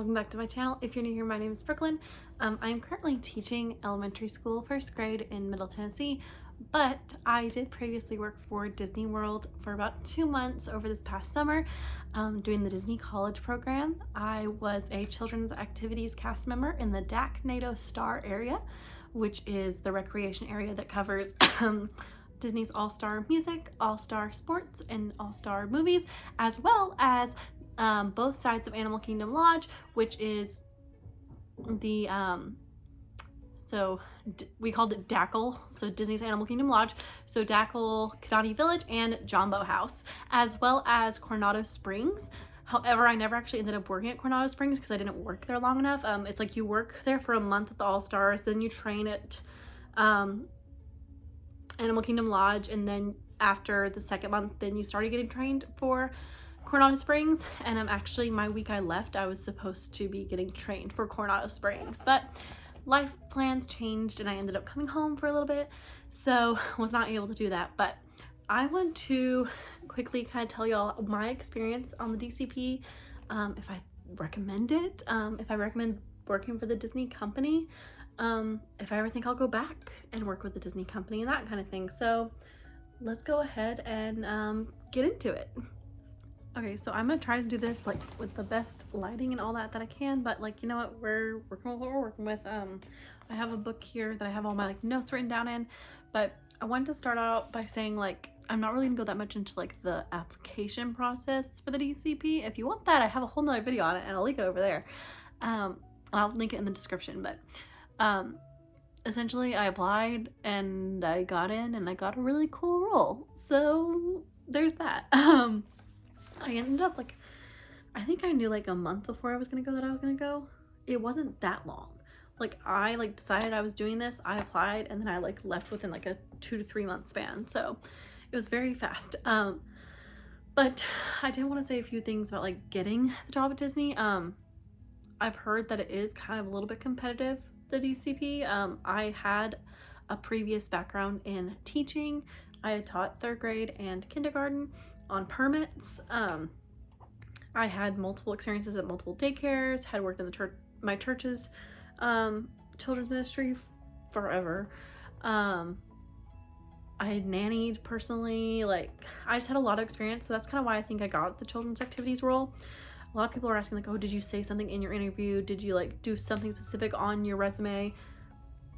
welcome back to my channel. If you're new here, my name is Brookelynne. I am currently teaching elementary school first grade in Middle Tennessee, but I did previously work for Disney World for about 2 months over this past summer, doing the Disney College program. I was a children's activities cast member in the DAC NATO Star area, which is the recreation area that covers Disney's All-Star Music, All-Star Sports, and All-Star Movies, as well as both sides of Animal Kingdom Lodge, which is the we called it Dackle, so Disney's Animal Kingdom Lodge, so Dackle, Kadani Village, and Jumbo House, as well as Coronado Springs. However, I never actually ended up working at Coronado Springs because I didn't work there long enough. It's like you work there for a month at the All-Stars, then you train at Animal Kingdom Lodge, and then after the second month, then you started getting trained for Coronado Springs. And actually, my week I left, I was supposed to be getting trained for Coronado Springs, but life plans changed and I ended up coming home for a little bit, so was not able to do that. But I want to quickly kind of tell y'all my experience on the DCP, if I recommend it, if I recommend working for the Disney company, if I ever think I'll go back and work with the Disney company and that kind of thing. So let's go ahead and get into it. Okay, so I'm gonna try to do this like with the best lighting and all that I can, but like, you know what, we're working with what we're working with. I have a book here that I have all my like notes written down in, but I wanted to start out by saying like I'm not really gonna go that much into like the application process for the DCP. If you want that, I have a whole nother video on it and I'll link it over there. And I'll link it in the description. But essentially I applied and I got in and I got a really cool role, so there's that. I ended up like, I think I knew like a month before I was gonna go that I was gonna go. It wasn't that long. Like I like decided I was doing this, I applied, and then I like left within like a 2 to 3 month span, so it was very fast. But I did want to say a few things about like getting the job at Disney. I've heard that it is kind of a little bit competitive, the DCP. I had a previous background in teaching. I had taught 3rd grade and kindergarten on permits. I had multiple experiences at multiple daycares, had worked in the church, my church's children's ministry forever. I had nannied personally. Like I just had a lot of experience, so that's kind of why I think I got the children's activities role. A lot of people are asking like, oh, did you say something in your interview? Did you like do something specific on your resume?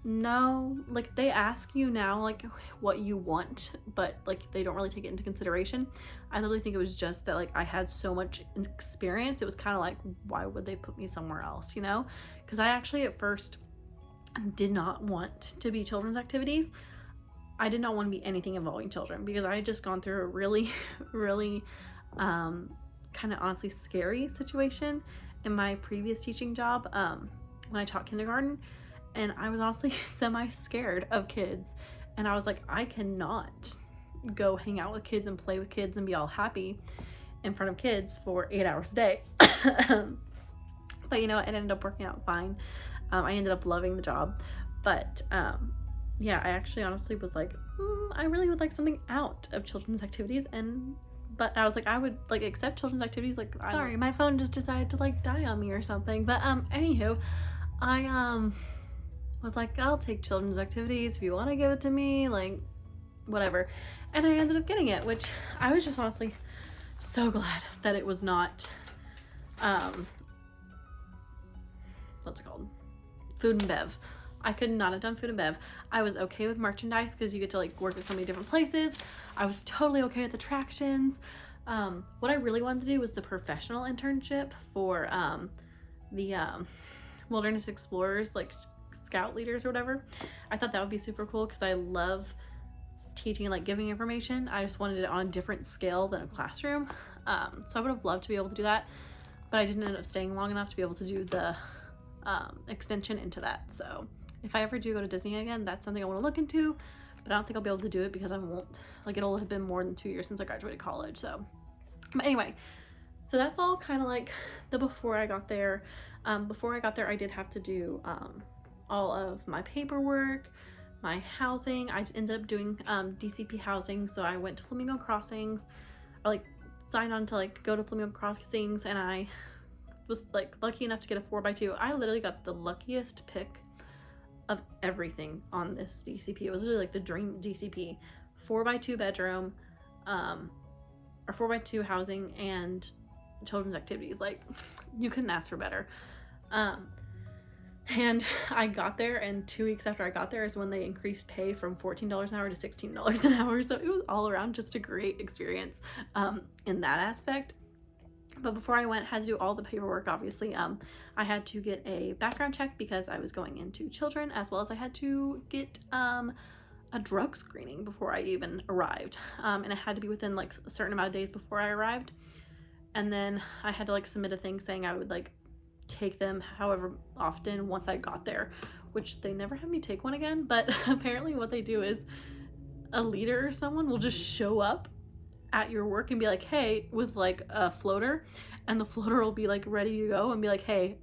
No, like they ask you now like what you want, but like they don't really take it into consideration. I literally think it was just that like I had so much experience, it was kind of like, why would they put me somewhere else, you know? Because I actually at first did not want to be children's activities. I did not want to be anything involving children because I had just gone through a really kind of honestly scary situation in my previous teaching job when I taught kindergarten. And I was honestly semi-scared of kids. And I was like, I cannot go hang out with kids and play with kids and be all happy in front of kids for 8 hours a day. But you know, it ended up working out fine. I ended up loving the job. But yeah, I actually honestly was like, I really would like something out of children's activities. But I was like, I would like accept children's activities. Like, sorry, my phone just decided to like die on me or something. But anywho, I was like, I'll take children's activities if you want to give it to me, like whatever. And I ended up getting it, which I was just honestly so glad that it was not what's it called, food and bev. I could not have done food and bev. I was okay with merchandise because you get to like work at so many different places. I was totally okay with attractions. What I really wanted to do was the professional internship for the Wilderness Explorers, like scout leaders or whatever. I thought that would be super cool because I love teaching and like giving information. I just wanted it on a different scale than a classroom. So I would have loved to be able to do that, but I didn't end up staying long enough to be able to do the extension into that. So if I ever do go to Disney again, that's something I want to look into, but I don't think I'll be able to do it because I won't, like it'll have been more than 2 years since I graduated college. So, but anyway, so that's all kind of like the before I got there. Before I got there, I did have to do all of my paperwork, my housing. I ended up doing DCP housing, so I went to Flamingo Crossings, or like signed on to like go to Flamingo Crossings, and I was like lucky enough to get a 4x2. I literally got the luckiest pick of everything on this DCP. It was really like the dream DCP. 4x2 bedroom, or 4x2 housing and children's activities. Like, you couldn't ask for better. And I got there, and 2 weeks after I got there is when they increased pay from $14 an hour to $16 an hour. So it was all around just a great experience in that aspect. But before I went, I had to do all the paperwork, obviously. I had to get a background check because I was going into children, as well as I had to get a drug screening before I even arrived. And it had to be within like a certain amount of days before I arrived. And then I had to like submit a thing saying I would like take them however often once I got there, which they never had me take one again. But apparently what they do is a leader or someone will just show up at your work and be like, hey, with like a floater, and the floater will be like ready to go and be like, hey,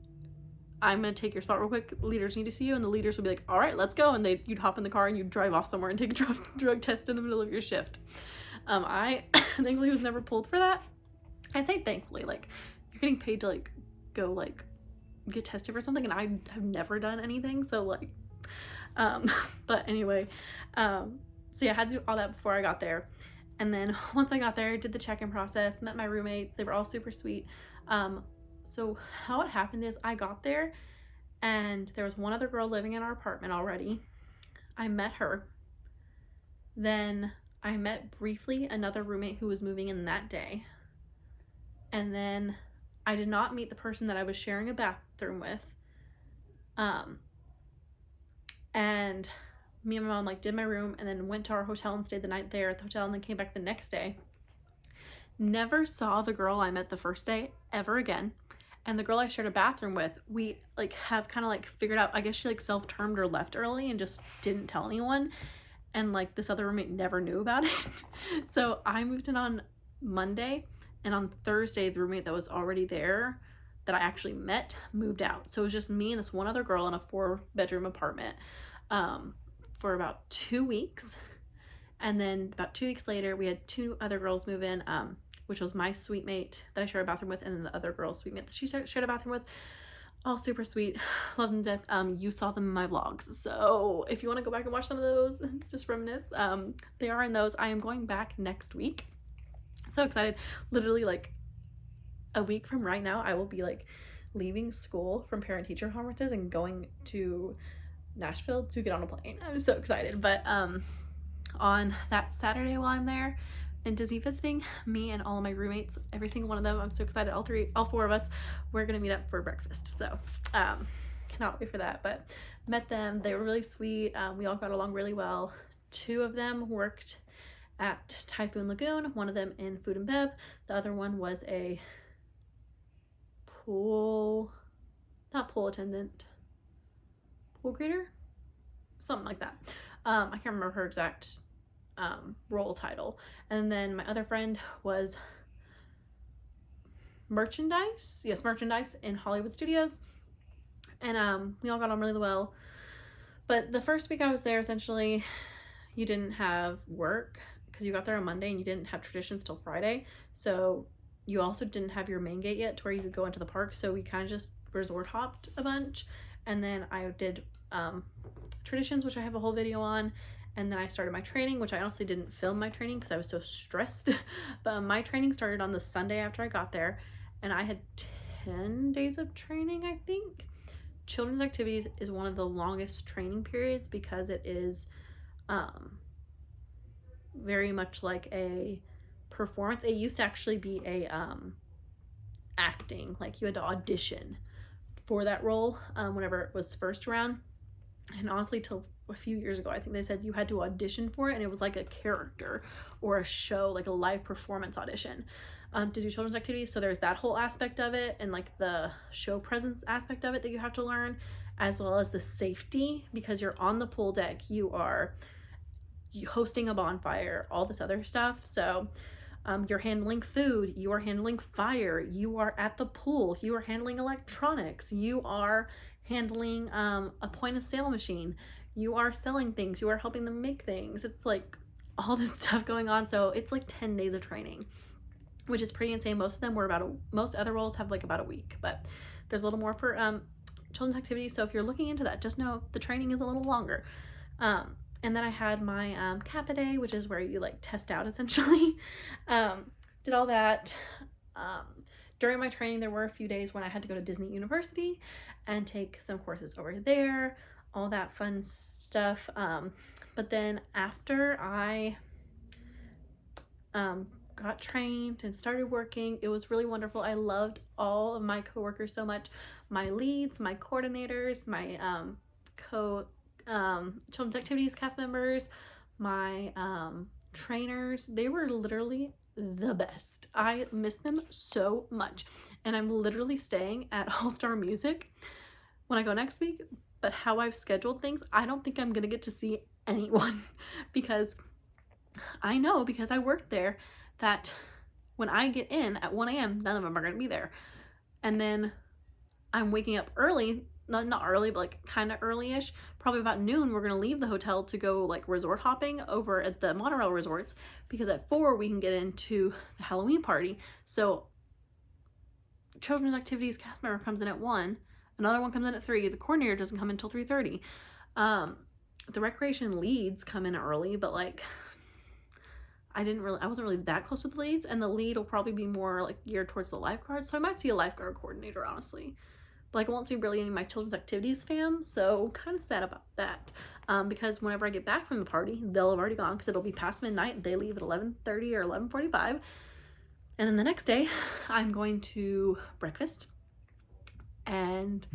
I'm gonna take your spot real quick, leaders need to see you. And the leaders will be like, all right, let's go. And you'd hop in the car and you'd drive off somewhere and take a drug test in the middle of your shift. I thankfully was never pulled for that. I say thankfully, like, you're getting paid to like go like get tested for something, and I have never done anything, so like but anyway, so yeah, I had to do all that before I got there. And then once I got there, I did the check-in process, met my roommates. They were all super sweet. So how it happened is I got there and there was one other girl living in our apartment already. I met her. Then I met briefly another roommate who was moving in that day. And then I did not meet the person that I was sharing a bathroom with. And me and my mom like did my room and then went to our hotel and stayed the night there at the hotel, and then came back the next day. Never saw the girl I met the first day ever again. And the girl I shared a bathroom with, we like have kind of like figured out, I guess she like self-termed or left early and just didn't tell anyone. And like this other roommate never knew about it. So I moved in on Monday, and on Thursday the roommate that was already there that I actually met moved out. So it was just me and this one other girl in a 4-bedroom apartment for about 2 weeks. And then about 2 weeks later, we had 2 other girls move in, which was my suite mate that I shared a bathroom with, and then the other girl's suite mate that she shared a bathroom with. All super sweet. Love them to death. You saw them in my vlogs. So if you want to go back and watch some of those, just reminisce, they are in those. I am going back next week. So excited. Literally like a week from right now, I will be like leaving school from parent-teacher conferences and going to Nashville to get on a plane. I'm so excited. But on that Saturday while I'm there in Disney visiting, me and all of my roommates, every single one of them, I'm so excited, all 4 of us, we're gonna meet up for breakfast. So cannot wait for that. But met them, they were really sweet. We all got along really well. 2 of them worked at Typhoon Lagoon, one of them in food and bev, the other one was a pool attendant, pool greeter, something like that. I can't remember her exact role title. And then my other friend was merchandise in Hollywood Studios. And we all got on really well. But the first week I was there, essentially, you didn't have work because you got there on Monday, and you didn't have traditions till Friday. So you also didn't have your main gate yet to where you could go into the park. So we kind of just resort hopped a bunch. And then I did traditions, which I have a whole video on. And then I started my training, which I honestly didn't film my training because I was so stressed. But my training started on the Sunday after I got there, and I had 10 days of training, I think. Children's activities is one of the longest training periods because it is very much like a performance. It used to actually be a acting, like you had to audition for that role whenever it was first around. And honestly, till a few years ago, I think they said you had to audition for it, and it was like a character or a show, like a live performance audition to do children's activities. So there's that whole aspect of it, and like the show presence aspect of it that you have to learn, as well as the safety, because you're on the pool deck, you are hosting a bonfire, all this other stuff. So you're handling food, you are handling fire, you are at the pool, you are handling electronics, you are handling a point of sale machine, you are selling things, you are helping them make things. It's like all this stuff going on. So it's like 10 days of training. which is pretty insane. Most of them were most other roles have like about a week, but there's a little more for children's activities. So if you're looking into that, just know the training is a little longer. And then I had my CAPA day, which is where you like test out essentially. Did all that. During my training, there were a few days when I had to go to Disney University and take some courses over there, all that fun stuff. But then after I got trained and started working, it was really wonderful. I loved all of my coworkers so much. My leads, my coordinators, my children's activities cast members, my trainers, they were literally the best. I miss them so much. And I'm literally staying at All Star Music when I go next week. But how I've scheduled things, I don't think I'm gonna get to see anyone because I know, because I worked there, that when I get in at 1 a.m., none of them are gonna be there. And then I'm waking up early, not early, but like kind of early-ish, probably about noon. We're gonna leave the hotel to go like resort hopping over at the monorail resorts, because at 4 we can get into the Halloween party. So children's activities cast member comes in at 1, another one comes in at 3, the coordinator doesn't come in until 3:30. The recreation leads come in early, but like I wasn't really that close with the leads, and the lead will probably be more like geared towards the lifeguard, so I might see a lifeguard coordinator, honestly. But like I won't see really any of my children's activities fam, so kind of sad about that. Because whenever I get back from the party, they'll have already gone, because it'll be past midnight. They leave at 11:30 or 11:45. And then the next day, I'm going to breakfast. And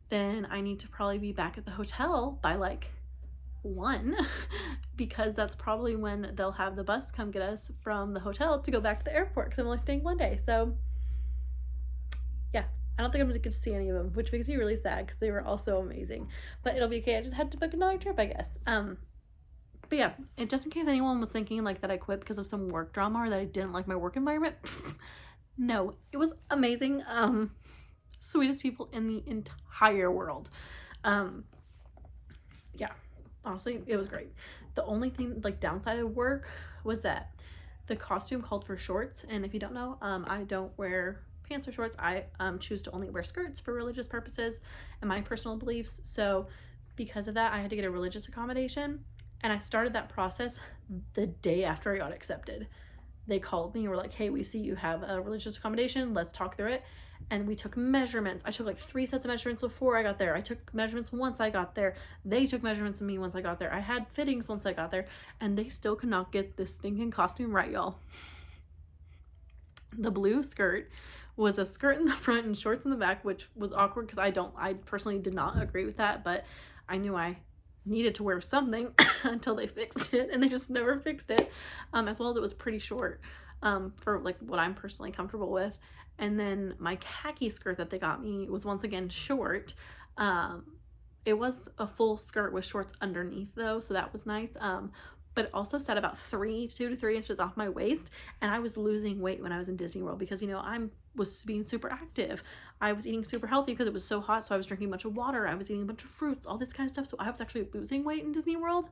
then I need to probably be back at the hotel by like 1, because that's probably when they'll have the bus come get us from the hotel to go back to the airport, because I'm only staying 1 day. So yeah, I don't think I'm gonna get to see any of them, which makes me really sad because they were all so amazing. But it'll be okay. I just had to book another trip, I guess. But yeah, and just in case anyone was thinking like that I quit because of some work drama or that I didn't like my work environment, no, it was amazing. Sweetest people in the entire world. Yeah, honestly, it was great. The only thing like downside of work was that the costume called for shorts, and if you don't know, I don't wear pants or shorts. I choose to only wear skirts for religious purposes and my personal beliefs. So because of that, I had to get a religious accommodation, and I started that process the day after I got accepted. They called me and were like, hey, we see you have a religious accommodation, let's talk through it. And we took measurements. I took like 3 sets of measurements before I got there. I took measurements once I got there. They took measurements of me once I got there. I had fittings once I got there, and they still could not get this stinking costume right, y'all. The blue skirt was a skirt in the front and shorts in the back, which was awkward because I personally did not agree with that, but I knew I needed to wear something until they fixed it, and they just never fixed it. As well as it was pretty short for like what I'm personally comfortable with. And then my khaki skirt that they got me was once again short. It was a full skirt with shorts underneath though, so that was nice. But it also sat about 2 to 3 inches off my waist, and I was losing weight when I was in Disney World because, you know, I was being super active. I was eating super healthy because it was so hot, so I was drinking a bunch of water. I was eating a bunch of fruits, all this kind of stuff. So I was actually losing weight in Disney World.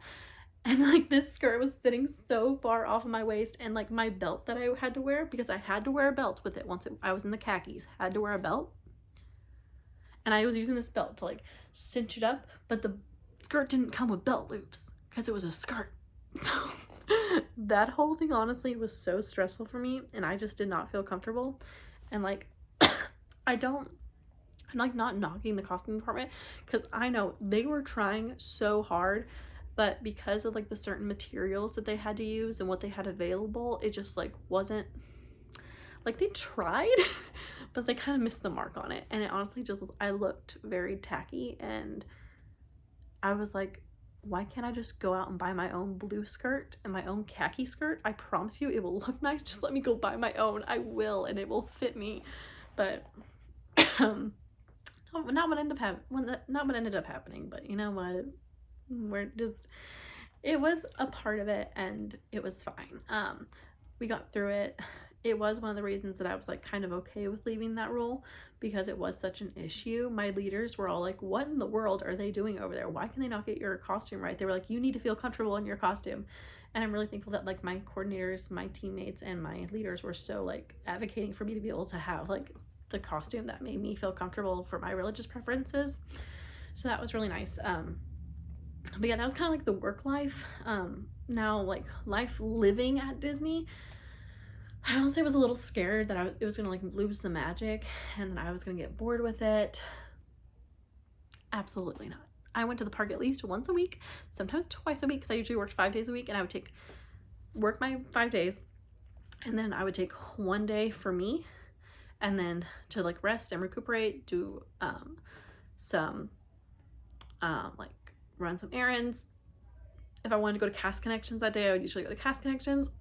And like this skirt was sitting so far off of my waist, and like my belt that I had to wear, because I had to wear a belt with it once I was in the khakis, had to wear a belt. And I was using this belt to like cinch it up, but the skirt didn't come with belt loops because it was a skirt. So that whole thing honestly was so stressful for me, and I just did not feel comfortable. And like I'm like not knocking the costume department, because I know they were trying so hard, but because of like the certain materials that they had to use and what they had available, it just like wasn't like, they tried but they kind of missed the mark on it. And it honestly just, I looked very tacky, and I was like, why can't I just go out and buy my own blue skirt and my own khaki skirt? I promise you it will look nice. Just let me go buy my own. I will, and it will fit me. But not what ended up happening, but you know what? It was a part of it, and it was fine. We got through it. It was one of the reasons that I was like kind of okay with leaving that role, because it was such an issue. My leaders were all like, what in the world are they doing over there? Why can they not get your costume right? They were like, you need to feel comfortable in your costume. And I'm really thankful that like my coordinators, my teammates, and my leaders were so like advocating for me to be able to have like the costume that made me feel comfortable for my religious preferences. So that was really nice. But yeah, that was kind of like the work life. Now like life living at Disney, I honestly was a little scared that it was gonna like lose the magic and that I was gonna get bored with it. Absolutely not. I went to the park at least once a week, sometimes twice a week, because I usually worked 5 days a week, and I would work my 5 days, and then I would take one day for me, and then to like rest and recuperate, do some like run some errands. If I wanted to go to Cast Connections that day, I would usually go to Cast Connections.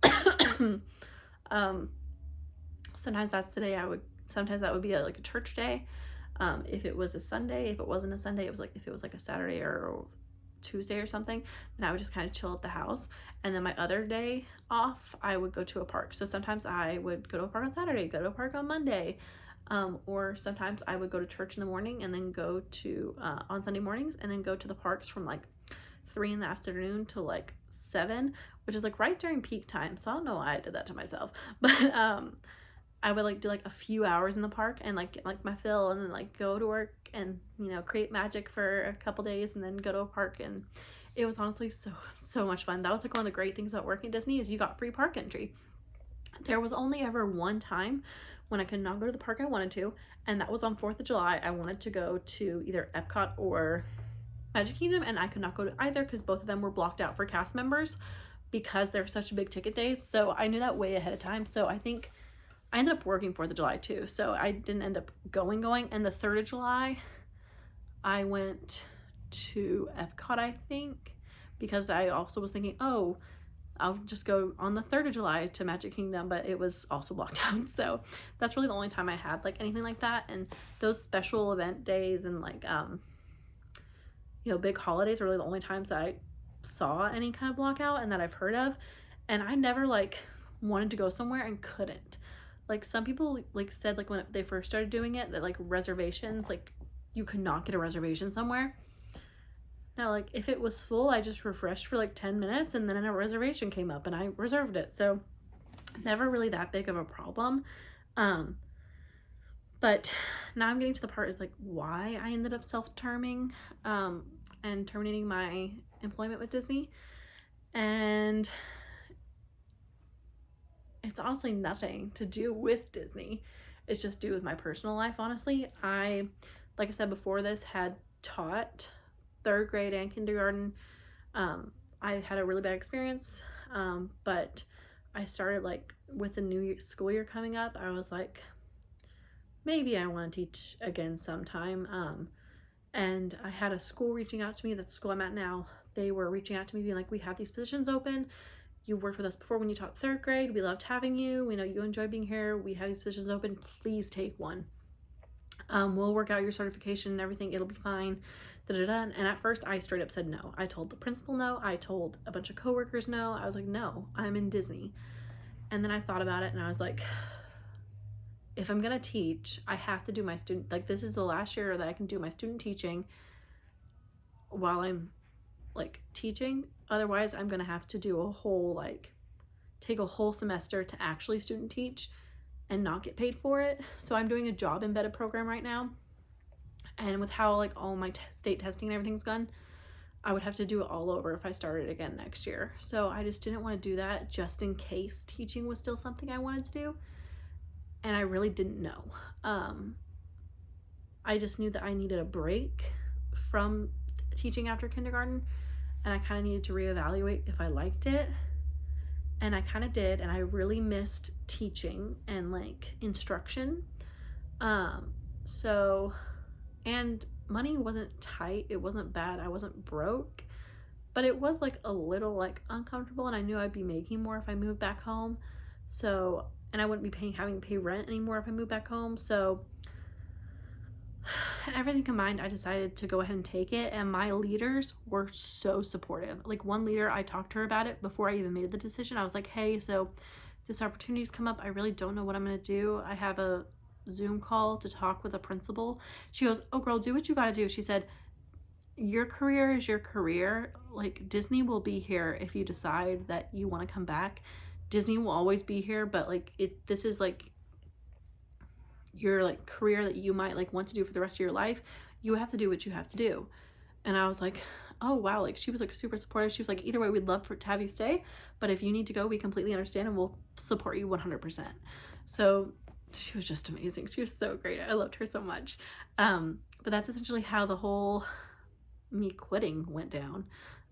Sometimes that's the day sometimes that would be like a church day. If it was a Sunday, if it wasn't a Sunday, it was like if it was like a Saturday or Tuesday or something, then I would just kind of chill at the house. And then my other day off, I would go to a park. So sometimes I would go to a park on Saturday, go to a park on Monday, or sometimes I would go to church in the morning and then go to on Sunday mornings, and then go to the parks from like 3 in the afternoon to like 7, which is like right during peak time. So I don't know why I did that to myself, but I would like do like a few hours in the park and like get like my fill, and then like go to work and, you know, create magic for a couple days and then go to a park. And it was honestly so much fun. That was like one of the great things about working at Disney, is you got free park entry. There was only ever one time when I could not go to the park I wanted to, and that was on 4th of July. I wanted to go to either Epcot or Magic Kingdom, and I could not go to either because both of them were blocked out for cast members because they're such big ticket days. So I knew that way ahead of time. So I think I ended up working 4th of July too, so I didn't end up going. And the 3rd of July, I went to Epcot, I think, because I also was thinking, oh, I'll just go on the 3rd of July to Magic Kingdom, but it was also blocked out. So that's really the only time I had like anything like that. And those special event days and like, you know, big holidays are really the only times that I saw any kind of blockout and that I've heard of. And I never like wanted to go somewhere and couldn't. Like some people like said like when they first started doing it that like reservations, like you could not get a reservation somewhere. Now like if it was full, I just refreshed for like 10 minutes and then a reservation came up and I reserved it. So never really that big of a problem. But now I'm getting to the part is like why I ended up self-terming and terminating my employment with Disney. And it's honestly nothing to do with Disney. It's just do with my personal life, honestly. I, like I said before this, had taught 3rd grade and kindergarten. I had a really bad experience, but I started like with the new school year coming up, I was like, maybe I want to teach again sometime. And I had a school reaching out to me. That's the school I'm at now. They were reaching out to me being like, we have these positions open. You worked with us before when you taught 3rd grade. We loved having you. We know you enjoy being here. We have these positions open. Please take one. We'll work out your certification and everything. It'll be fine. Da-da-da. And at first, I straight up said no. I told the principal no. I told a bunch of coworkers no. I was like, no, I'm in Disney. And then I thought about it and I was like, if I'm going to teach, I have to do my student, like this is the last year that I can do my student teaching while I'm like teaching. Otherwise I'm gonna have to do a whole like take a whole semester to actually student teach and not get paid for it. So I'm doing a job embedded program right now, and with how like all my state testing and everything's gone, I would have to do it all over if I started again next year. So I just didn't want to do that just in case teaching was still something I wanted to do, and I really didn't know. I just knew that I needed a break from teaching after kindergarten, and I kind of needed to reevaluate if I liked it, and I kind of did, and I really missed teaching and like instruction. So, and money wasn't tight, it wasn't bad, I wasn't broke, but it was like a little like uncomfortable, and I knew I'd be making more if I moved back home. So, and I wouldn't be having to pay rent anymore if I moved back home. So everything combined, I decided to go ahead and take it, and my leaders were so supportive. Like one leader, I talked to her about it before I even made the decision. I was like, hey, so this opportunity's come up. I really don't know what I'm gonna do. I have a Zoom call to talk with a principal. She goes, oh girl, do what you gotta do. She said, your career is your career. Like, Disney will be here if you decide that you want to come back. Disney will always be here, but like this is like your like career that you might like want to do for the rest of your life. You have to do what you have to do. And I was like, oh wow, like she was like super supportive. She was like, either way, we'd love to have you stay, but if you need to go, we completely understand and we'll support you 100%. So she was just amazing. She was so great. I loved her so much. But that's essentially how the whole me quitting went down.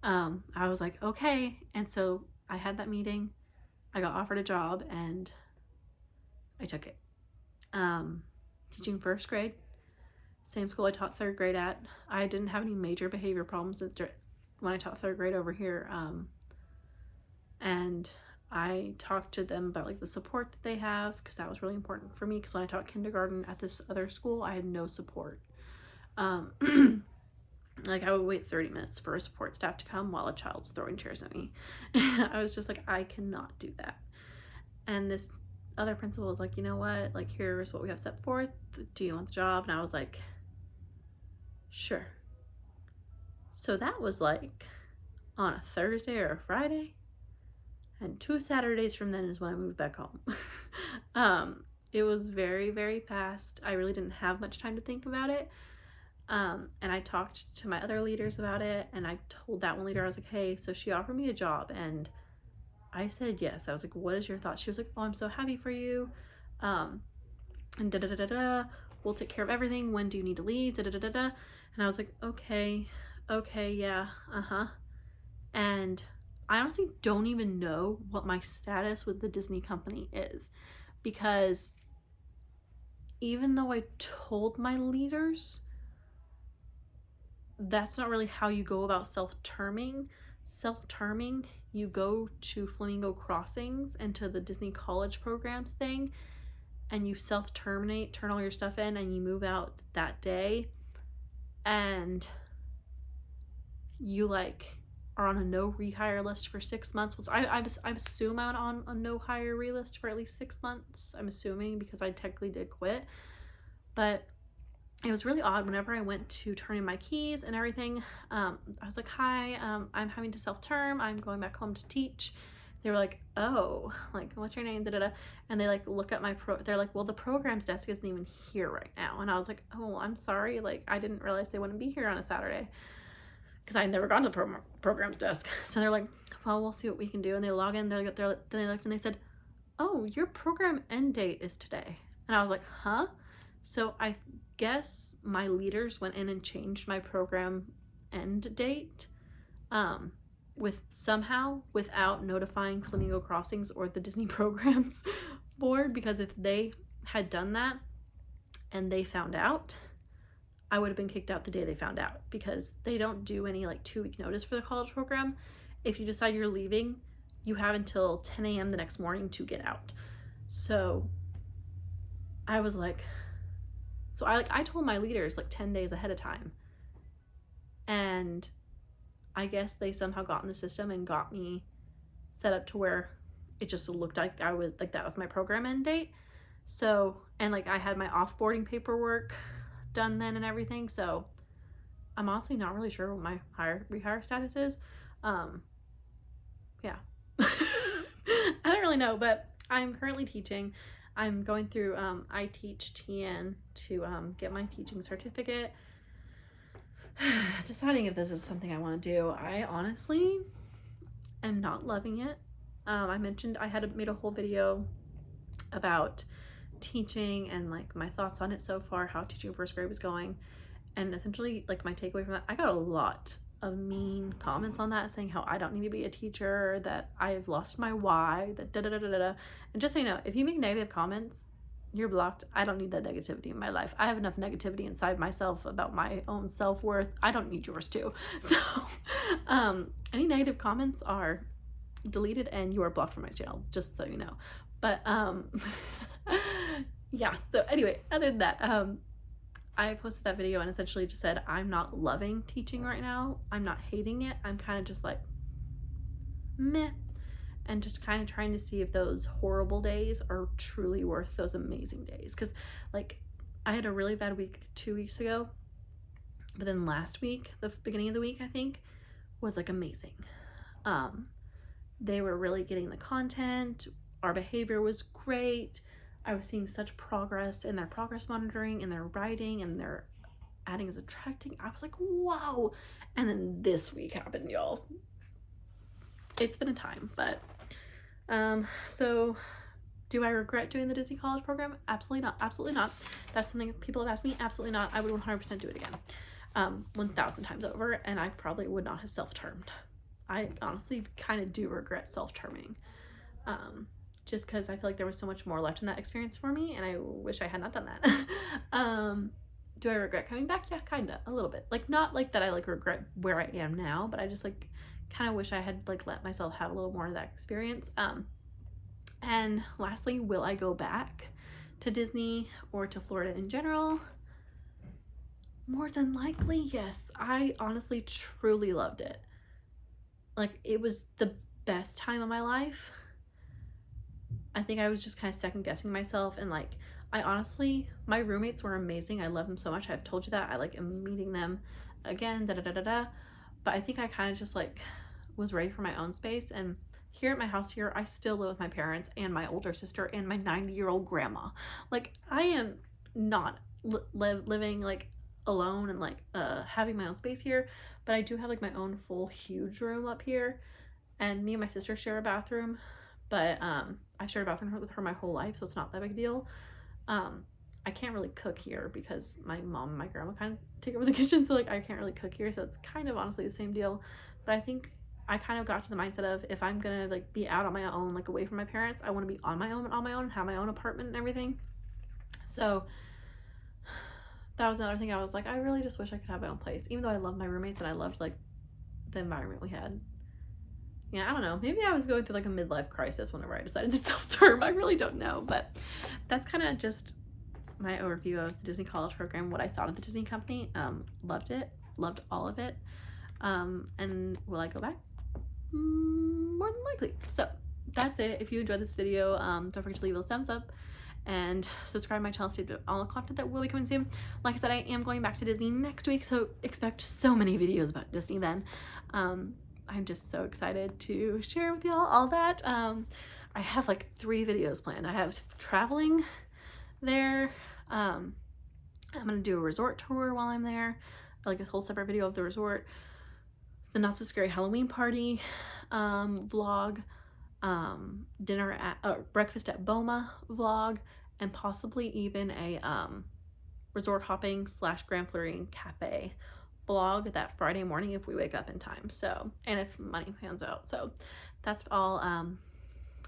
I was like, okay. And so I had that meeting. I got offered a job and I took it. Teaching first grade, same school I taught third grade at. I didn't have any major behavior problems when I taught third grade over here. And I talked to them about like the support that they have, because that was really important for me, because when I taught kindergarten at this other school, I had no support. Like I would wait 30 minutes for a support staff to come while a child's throwing chairs at me. I was just like, I cannot do that. And this other principal was like, you know what, like here's what we have set forth. Do you want the job? And I was like, sure. So that was like on a Thursday or a Friday, and 2 Saturdays from then is when I moved back home. It was very, very fast. I really didn't have much time to think about it. And I talked to my other leaders about it, and I told that one leader, I was like, hey, so she offered me a job, and I said yes. I was like, what is your thoughts? She was like, oh, I'm so happy for you. And da-da-da-da-da, we'll take care of everything. When do you need to leave? Da-da-da-da-da. And I was like, okay, yeah, And I honestly don't even know what my status with the Disney company is, because even though I told my leaders, that's not really how you go about self-terming. Self-terming, you go to Flamingo Crossings and to the Disney College Programs thing, and you self-terminate, turn all your stuff in, and you move out that day, and you like are on a no rehire list for 6 months. Which I assume I'm on a no hire list for at least 6 months. I'm assuming, because I technically did quit. But it was really odd whenever I went to turn in my keys and everything. I was like, hi, I'm having to self-term. I'm going back home to teach. They were like, oh, like, what's your name? Da-da-da. And they like look at my they're like, well, the programs desk isn't even here right now. And I was like, oh, I'm sorry. Like, I didn't realize they wouldn't be here on a Saturday, because I had never gone to the programs desk. So they're like, well, we'll see what we can do. And they log in, then they looked and they said, oh, your program end date is today. And I was like, huh? So I guess my leaders went in and changed my program end date without notifying Flamingo Crossings or the Disney Programs board, because if they had done that and they found out, I would have been kicked out the day they found out, because they don't do any like 2-week notice for the college program. If you decide you're leaving, you have until 10 a.m. the next morning to get out. So I was like, so I told my leaders like 10 days ahead of time, and I guess they somehow got in the system and got me set up to where it just looked like I was like, that was my program end date. So, and like I had my offboarding paperwork done then and everything. So I'm honestly not really sure what my rehire status is. Yeah. I don't really know, but I'm currently teaching. I'm going through I Teach TN to get my teaching certificate. Deciding if this is something I want to do. I honestly am not loving it. I mentioned I had made a whole video about teaching and like my thoughts on it so far, how teaching first grade was going, and essentially like my takeaway from that, I got a lot of mean comments on that, saying how I don't need to be a teacher, that I've lost my why, that da da da da da. And just so you know, if you make negative comments, you're blocked. I don't need that negativity in my life. I have enough negativity inside myself about my own self-worth. I don't need yours too. So any negative comments are deleted and you are blocked from my channel, just so you know. But yeah, so anyway, other than that, I posted that video and essentially just said, I'm not loving teaching right now. I'm not hating it. I'm kind of just like, meh. And just kind of trying to see if those horrible days are truly worth those amazing days. Because like I had a really bad week 2 weeks ago But then last week, the beginning of the week, I think, was like amazing. They were really getting the content. Our behavior was great. I was seeing such progress in their progress monitoring, in their writing, and their adding and subtracting. I was like, whoa. And then this week happened, y'all. It's been a time, but so do I regret doing the Disney College program? Absolutely not. Absolutely not. That's something people have asked me. Absolutely not. I would 100% do it again. 1,000 times over, and I probably would not have self-termed. I honestly kind of do regret self-terming, just because I feel like there was so much more left in that experience for me, and I wish I had not done that. Do I regret coming back? Yeah, kind of, a little bit. Like, not like that I like regret where I am now, but I just like kind of wish I had like let myself have a little more of that experience. And lastly, will I go back to Disney or to Florida in general? More than likely, yes. I honestly truly loved it. Like, it was the best time of my life. I think I was just kind of second guessing myself, and like, I honestly, my roommates were amazing. I love them so much. I've told you that. I like am meeting them again, but I think I kind of just like was ready for my own space. And here at my house here, I still live with my parents and my older sister and my 90-year-old grandma. Like, I am not living like alone and like having my own space here, but I do have like my own full huge room up here, and me and my sister share a bathroom, but I shared a bathroom with her my whole life, so it's not that big a deal. I can't really cook here because my mom and my grandma kind of take over the kitchen, so like I can't really cook here, so it's kind of honestly the same deal. But I think I kind of got to the mindset of, if I'm gonna like be out on my own, like away from my parents, I want to be on my own, have my own apartment and everything. So that was another thing. I was like, I really just wish I could have my own place, even though I love my roommates and I loved like the environment we had. Yeah, I don't know. Maybe I was going through like a midlife crisis whenever I decided to self-term. I really don't know, but that's kind of just my overview of the Disney College program, what I thought of the Disney company. Loved it, loved all of it. And will I go back? More than likely. So that's it. If you enjoyed this video, don't forget to leave a thumbs up and subscribe to my channel to see all the content that will be coming soon. Like I said, I am going back to Disney next week, so expect so many videos about Disney then. I'm just so excited to share with y'all all that. I have like 3 videos planned. I have traveling there. I'm gonna do a resort tour while I'm there, like a whole separate video of the resort, the Not So Scary Halloween party vlog, dinner at breakfast at Boma vlog, and possibly even a resort hopping / Grand Floridian cafe vlog that Friday morning if we wake up in time. So, and if money pans out. So that's all.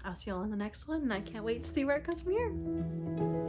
I'll see y'all in the next one, and I can't wait to see where it goes from here.